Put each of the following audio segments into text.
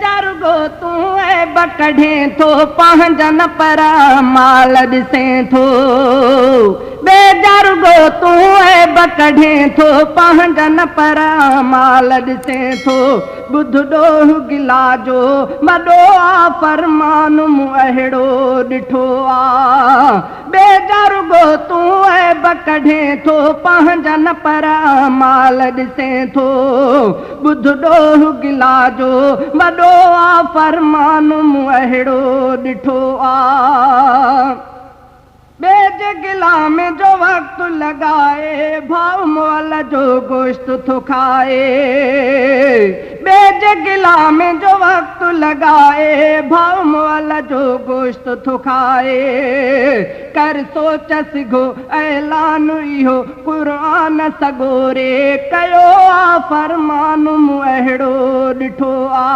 बेजरुगो तूं ऐब कढे थो पंहिंजनि पर माल ॾिसे थो बेजरुगो तूं ऐब कढे थो पंहिंजनि पर माल ॾिसे थो ॿुध ॾोह गिला जो वॾो आ फरमान मूं अहिड़ो ॾिठो आ बेजरुगो तूं ऐब कढे थो पंहिंजनि पर माल ॾिसे थो ॿुध ॾोह गिला जो वॾो आ फरमान मूं अहिड़ो ॾिठो आ बेज गिला में जो वक़्तु लॻाए भाउ मोल जो गोश्त थो खाए बेज गिला में जो वक़्तु लॻाए भाउ मोल जो गोश्त थो खाए कर सोच सिघो ऐलान इहो क़ुरान सगोरे कयो आ फरमान मूं अहिड़ो ॾिठो आ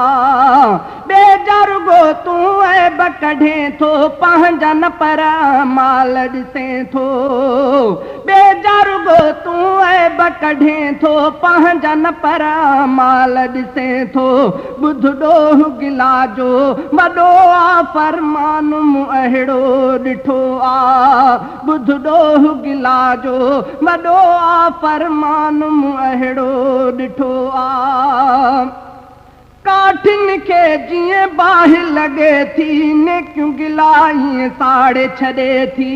बेजरुगो तूं ऐब कढे थो पंहिंजनि पर माल ॾिसे थो बेजरुगो तूं ऐब कढे थो पंहिंजनि पर माल ॾिसे थो ॿुध ॾोह गिला जो वॾो आ फरमान मूं अहिड़ो ॾिठो आ ॿुध ॾोह गिला जो वॾो आ फरमान मूं अहिड़ो ॾिठो आ काठिन खे जीअं बाहि लॻे थी नेकियूं गिला ईअं साड़े छॾे थी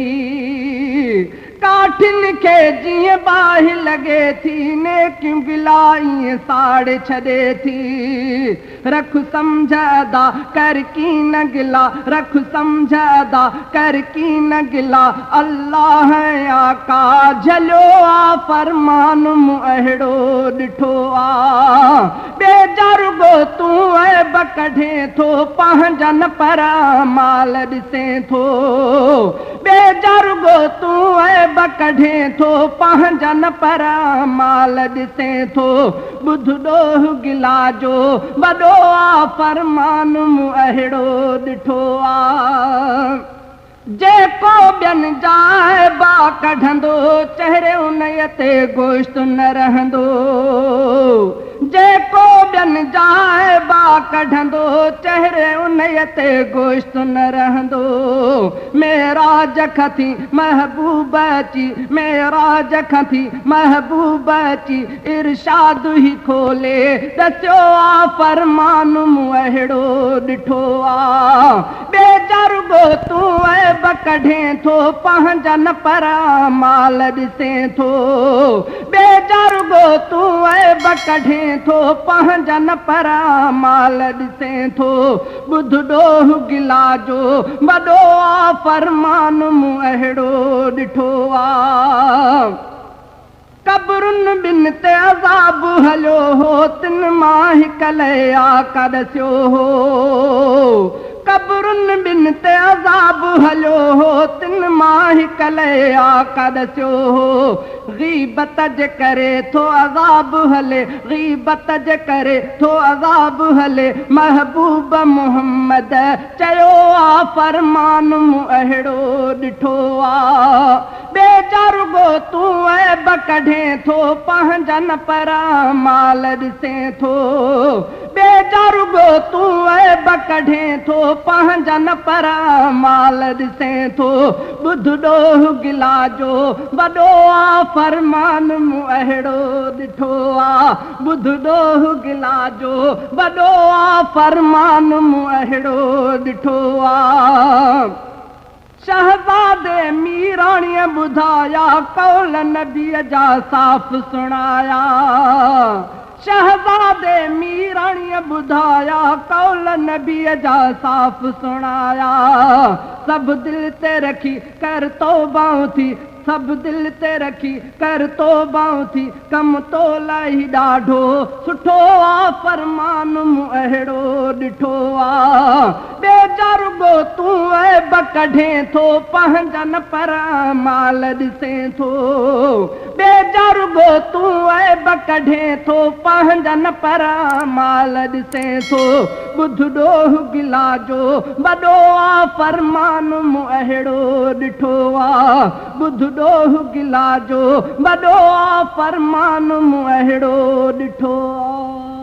काठिन खे जीअं बाहि लॻे थी नेकियूं गिला ईअं साड़े छॾे थी रख सम्झ अदा कर कीन गिला रख सम्झ अदा कर कीन गिला अल्लाह आका झलियो आ फरमान मूं अहिड़ो ॾिठो आ बेजरुगो तूं ऐब कढे थो पंहिंजनि पर माल ॾिसे थो बेजरुगो तूं ऐब कढे थो पंहिंजनि पर माल ॾिसे थो ॿुध ॾोह गिला जो वॾो आ फरमान मूं अहिड़ो ॾिठो आ जेको ॿियनि जा ऐबा कढंदो चहिरे उन ते गोश्त न रहंदो जेको ॿियनि जा ऐबा कढंदो चहिरे उन ते गोश्त न रहंदो मेराज खथी महबूब अची मेराज खथी महबूब अची इरशाद ई खोले दसियो आ फरमान मूं अहिड़ो ॾिठो आ बेजरुगो तूं ऐब कढे थो पंहिंजनि पर माल ॾिसे थो बेजरुगो तूं ऐब कढे थो पंहिंजनि पर माल ॾिसे थो ॿुध ॾोह गिला जो वॾो आ फरमान मूं अहिड़ो ॾिठो आ कब्रुनि ॿिनि ते अज़ाब हलियो हो तिन मां हिकु लए आका ॾसियो हो कब्रुनि ॿिनि ते अज़ाब हलियो हो तिन मां हिकु लए आका ॾसियो हो ग़ीबत जे करे थो अज़ाब हले ग़ीबत जे करे थो अज़ाब हले महबूब मुहम्मद चयो आ फरमान मूं अहिड़ो ॾिठो आ बेजरुगो तूं ऐब कढे थो पंहिंजनि पर माल ॾिसे थो बेजरुगो तूं ऐब कढे थो पंहिंजनि पर माल ॾिसे थो ॿुध ॾोह गिला जो वॾो आ फरमान मूं अहिड़ो ॾिठो आ ॿुध ॾोह गिला जो वॾो आ फरमान मूं अहिड़ो ॾिठो आ शहज़ादे मीराणीअ ॿुधाया कौल नबीअ जा साफ़ सुणाया शहज़ादे मीराणीअ ॿुधाया कौल नबीअ जा साफ़ सुणाया सभु दिलि ते रखी कर तौबाऊं थी सभु दिलि ते रखी कर तौबाऊं थी कमु तो लाइ ॾाढो सुठो आ फरमान मूं अहिड़ो ॾिठो आ बेजरुगो तूं ऐब कढे थो पंहिंजनि पर माल ॾिसे थो बेजरुगो तूं ऐब कढे थो पंहिंजनि पर माल ॾिसे थो ॿुध ॾोह गिला जो वॾो आ फरमान मूं अहिड़ो ॾिठो आ ॿुध ॾोह गिला जो वॾो आ फरमान मूं अहिड़ो ॾिठो आ